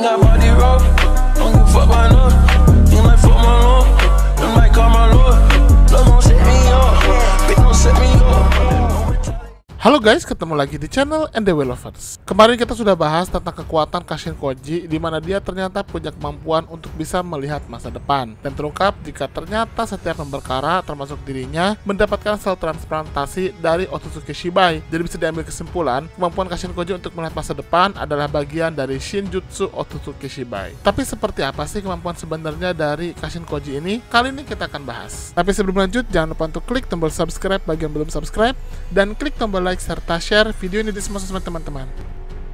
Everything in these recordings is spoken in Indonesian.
think I body roll. Don't give a fuck by no. You might fuck my lord. You might call my lord. Love gon' set me up. Bitch gon' set me up. Halo guys, ketemu lagi di channel NDW Lovers. Kemarin kita sudah bahas tentang kekuatan Kashin Koji, di mana dia ternyata punya kemampuan untuk bisa melihat masa depan, dan terungkap jika ternyata setiap memberkara termasuk dirinya mendapatkan sel transplantasi dari Otsutsuki Shibai. Jadi bisa diambil kesimpulan, kemampuan Kashin Koji untuk melihat masa depan adalah bagian dari Shinjutsu Otsutsuki Shibai. Tapi seperti apa sih kemampuan sebenarnya dari Kashin Koji ini? Kali ini kita akan bahas. Tapi sebelum lanjut, jangan lupa untuk klik tombol subscribe bagi yang belum subscribe, dan klik tombol like serta share video ini di semua sosmed teman-teman.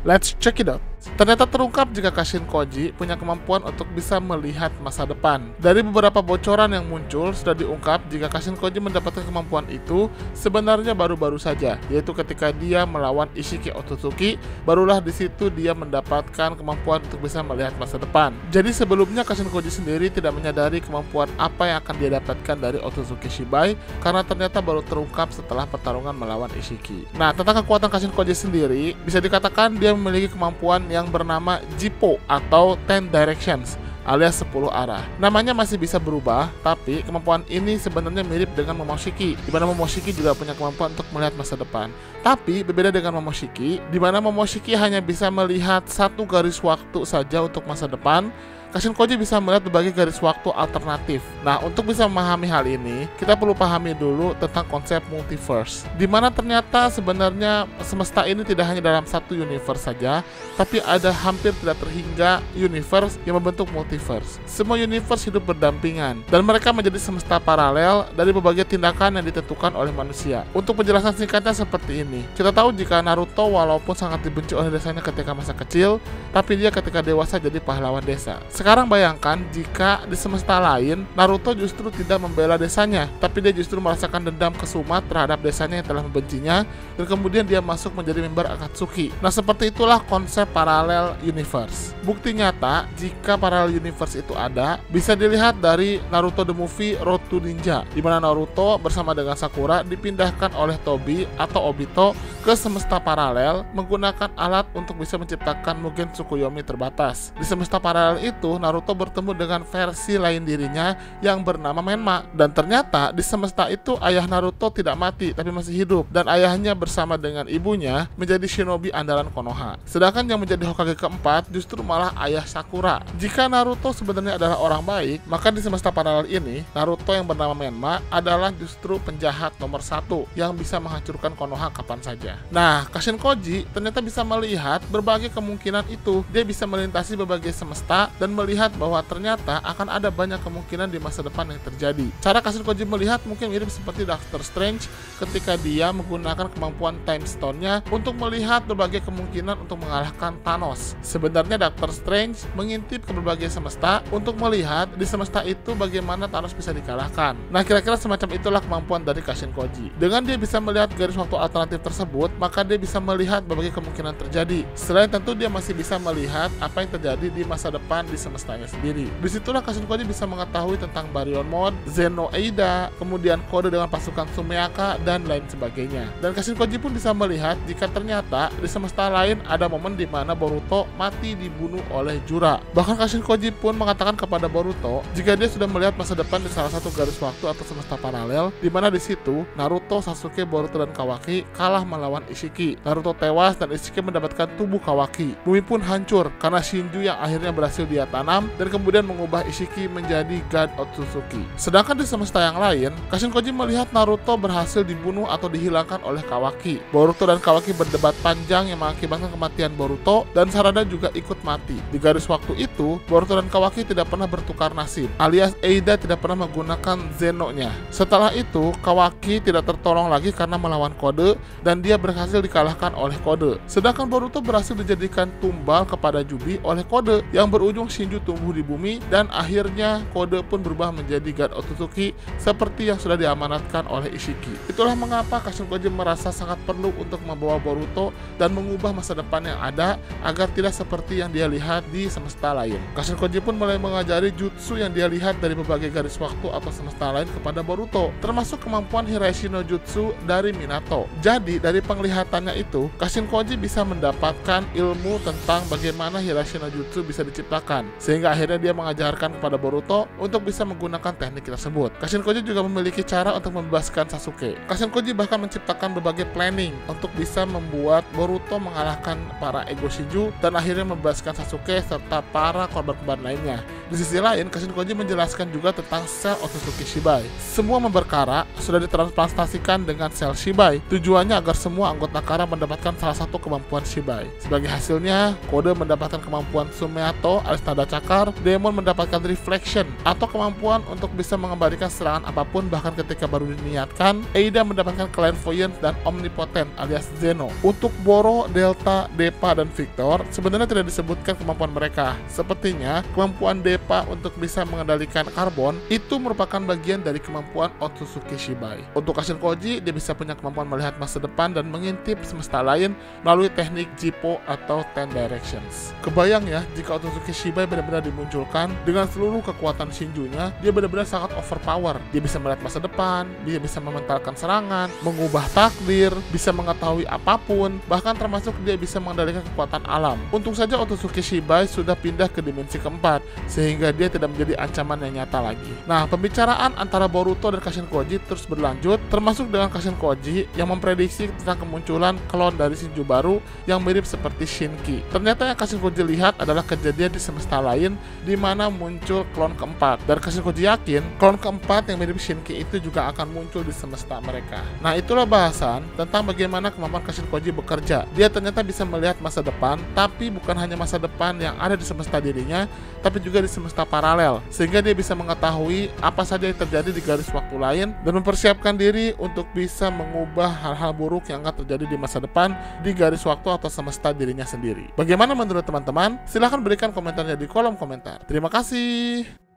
Let's check it out. Ternyata terungkap jika Kashin Koji punya kemampuan untuk bisa melihat masa depan. Dari beberapa bocoran yang muncul, sudah diungkap jika Kashin Koji mendapatkan kemampuan itu sebenarnya baru-baru saja, yaitu ketika dia melawan Ishiki Otsutsuki, barulah di situ dia mendapatkan kemampuan untuk bisa melihat masa depan. Jadi sebelumnya Kashin Koji sendiri tidak menyadari kemampuan apa yang akan dia dapatkan dari Otsutsuki Shibai, karena ternyata baru terungkap setelah pertarungan melawan Ishiki. Nah, tentang kekuatan Kashin Koji sendiri, bisa dikatakan dia memiliki kemampuan yang bernama Jippo atau 10 Directions alias 10 arah. Namanya masih bisa berubah, tapi kemampuan ini sebenarnya mirip dengan Momoshiki, di mana Momoshiki juga punya kemampuan untuk melihat masa depan. Tapi berbeda dengan Momoshiki, di mana Momoshiki hanya bisa melihat satu garis waktu saja untuk masa depan. Kashin Koji bisa melihat berbagai garis waktu alternatif. Nah, untuk bisa memahami hal ini, kita perlu pahami dulu tentang konsep multiverse, di mana ternyata sebenarnya semesta ini tidak hanya dalam satu universe saja, tapi ada hampir tidak terhingga universe yang membentuk multiverse. Semua universe hidup berdampingan, dan mereka menjadi semesta paralel dari berbagai tindakan yang ditentukan oleh manusia. Untuk penjelasan singkatnya seperti ini, kita tahu jika Naruto walaupun sangat dibenci oleh desanya ketika masa kecil, tapi dia ketika dewasa jadi pahlawan desa. Sekarang bayangkan jika di semesta lain Naruto justru tidak membela desanya, tapi dia justru merasakan dendam kesumat terhadap desanya yang telah membencinya, dan kemudian dia masuk menjadi member Akatsuki. Nah, seperti itulah konsep parallel universe. Bukti nyata jika parallel universe itu ada bisa dilihat dari Naruto the Movie Road to Ninja, di mana Naruto bersama dengan Sakura dipindahkan oleh Tobi atau Obito ke semesta paralel menggunakan alat untuk bisa menciptakan Mugen Tsukuyomi terbatas. Di semesta paralel itu Naruto bertemu dengan versi lain dirinya yang bernama Menma, dan ternyata di semesta itu ayah Naruto tidak mati tapi masih hidup, dan ayahnya bersama dengan ibunya menjadi shinobi andalan Konoha. Sedangkan yang menjadi Hokage keempat justru malah ayah Sakura. Jika Naruto sebenarnya adalah orang baik, maka di semesta paralel ini Naruto yang bernama Menma adalah justru penjahat nomor 1 yang bisa menghancurkan Konoha kapan saja. Nah, Kashin Koji ternyata bisa melihat berbagai kemungkinan itu. Dia bisa melintasi berbagai semesta dan melihat bahwa ternyata akan ada banyak kemungkinan di masa depan yang terjadi. Cara Kashin Koji melihat mungkin mirip seperti Doctor Strange ketika dia menggunakan kemampuan Time Stone-nya untuk melihat berbagai kemungkinan untuk mengalahkan Thanos. Sebenarnya Doctor Strange mengintip ke berbagai semesta untuk melihat di semesta itu bagaimana Thanos bisa dikalahkan. Nah, kira-kira semacam itulah kemampuan dari Kashin Koji. Dengan dia bisa melihat garis waktu alternatif tersebut, maka dia bisa melihat berbagai kemungkinan terjadi. Selain tentu dia masih bisa melihat apa yang terjadi di masa depan di semestanya sendiri. Disitulah Kashin Koji bisa mengetahui tentang Baryon Mode, Zeno Eida, kemudian kode dengan pasukan Sumeaka, dan lain sebagainya. Dan Kashin Koji pun bisa melihat jika ternyata di semesta lain ada momen di mana Boruto mati dibunuh oleh Jura. Bahkan Kashin Koji pun mengatakan kepada Boruto jika dia sudah melihat masa depan di salah satu garis waktu atau semesta paralel, di mana di situ Naruto, Sasuke, Boruto, dan Kawaki kalah melawan Ishiki. Naruto tewas dan Ishiki mendapatkan tubuh Kawaki. Bumi pun hancur karena Shinju yang akhirnya berhasil dia tanam dan kemudian mengubah Ishiki menjadi God Otsutsuki. Sedangkan di semesta yang lain, Kashin Koji melihat Naruto berhasil dibunuh atau dihilangkan oleh Kawaki. Boruto dan Kawaki berdebat panjang yang mengakibatkan kematian Boruto, dan Sarada juga ikut mati. Di garis waktu itu, Boruto dan Kawaki tidak pernah bertukar nasib, alias Eida tidak pernah menggunakan Zeno-nya. Setelah itu, Kawaki tidak tertolong lagi karena melawan Kode, dan dia berhasil dikalahkan oleh Kode. Sedangkan Boruto berhasil dijadikan tumbal kepada Jubi oleh Kode, yang berujung Shinju Shinju tumbuh di bumi, dan akhirnya Kode pun berubah menjadi God Otsutsuki seperti yang sudah diamanatkan oleh Ishiki. Itulah mengapa Kashin Koji merasa sangat perlu untuk membawa Boruto dan mengubah masa depan yang ada agar tidak seperti yang dia lihat di semesta lain. Kashin Koji pun mulai mengajari jutsu yang dia lihat dari berbagai garis waktu atau semesta lain kepada Boruto, termasuk kemampuan Hirashi no Jutsu dari Minato. Jadi dari penglihatannya itu, Kashin Koji bisa mendapatkan ilmu tentang bagaimana Hirashi no Jutsu bisa diciptakan, sehingga akhirnya dia mengajarkan kepada Boruto untuk bisa menggunakan teknik tersebut. Kashin Koji juga memiliki cara untuk membebaskan Sasuke. Kashin Koji bahkan menciptakan berbagai planning untuk bisa membuat Boruto mengalahkan para Ego Shinju dan akhirnya membebaskan Sasuke serta para korban-korban lainnya. Di sisi lain, Kashin Koji menjelaskan juga tentang sel Otsutsuki Shibai. Semua member Kara sudah ditransplantasikan dengan sel Shibai. Tujuannya agar semua anggota Kara mendapatkan salah satu kemampuan Shibai. Sebagai hasilnya, Kode mendapatkan kemampuan Sumeato alias tanda cakar, Demon mendapatkan Reflection atau kemampuan untuk bisa mengembalikan serangan apapun bahkan ketika baru diniatkan. Eida mendapatkan Clairvoyance dan Omnipotent alias Zeno. Untuk Boro, Delta, Depa, dan Victor sebenarnya tidak disebutkan kemampuan mereka. Sepertinya kemampuan Depa untuk bisa mengendalikan karbon itu merupakan bagian dari kemampuan Otsutsuki Shibai. Untuk Kashin Koji, dia bisa punya kemampuan melihat masa depan dan mengintip semesta lain melalui teknik Jippo atau Ten Directions. Kebayang ya, jika Otsutsuki Shibai benar-benar dimunculkan dengan seluruh kekuatan Shinjunya, dia benar-benar sangat overpower. Dia bisa melihat masa depan, dia bisa mementalkan serangan, mengubah takdir, bisa mengetahui apapun, bahkan termasuk dia bisa mengendalikan kekuatan alam. Untung saja Otsutsuki Shibai sudah pindah ke dimensi keempat, sehingga dia tidak menjadi ancaman yang nyata lagi. Nah, pembicaraan antara Boruto dan Kashin Koji terus berlanjut, termasuk dengan Kashin Koji yang memprediksi tentang kemunculan klon dari Shinju baru yang mirip seperti Shinki. Ternyata yang Kashin Koji lihat adalah kejadian di semesta lain di mana muncul klon keempat, dan Kashin Koji yakin klon keempat yang mirip Shinki itu juga akan muncul di semesta mereka. Nah, itulah bahasan tentang bagaimana kemampuan Kashin Koji bekerja. Dia ternyata bisa melihat masa depan, tapi bukan hanya masa depan yang ada di semesta dirinya, tapi juga di semesta paralel, sehingga dia bisa mengetahui apa saja yang terjadi di garis waktu lain dan mempersiapkan diri untuk bisa mengubah hal-hal buruk yang akan terjadi di masa depan di garis waktu atau semesta dirinya sendiri. Bagaimana menurut teman-teman? Silahkan berikan komentarnya di kolom komentar. Terima kasih.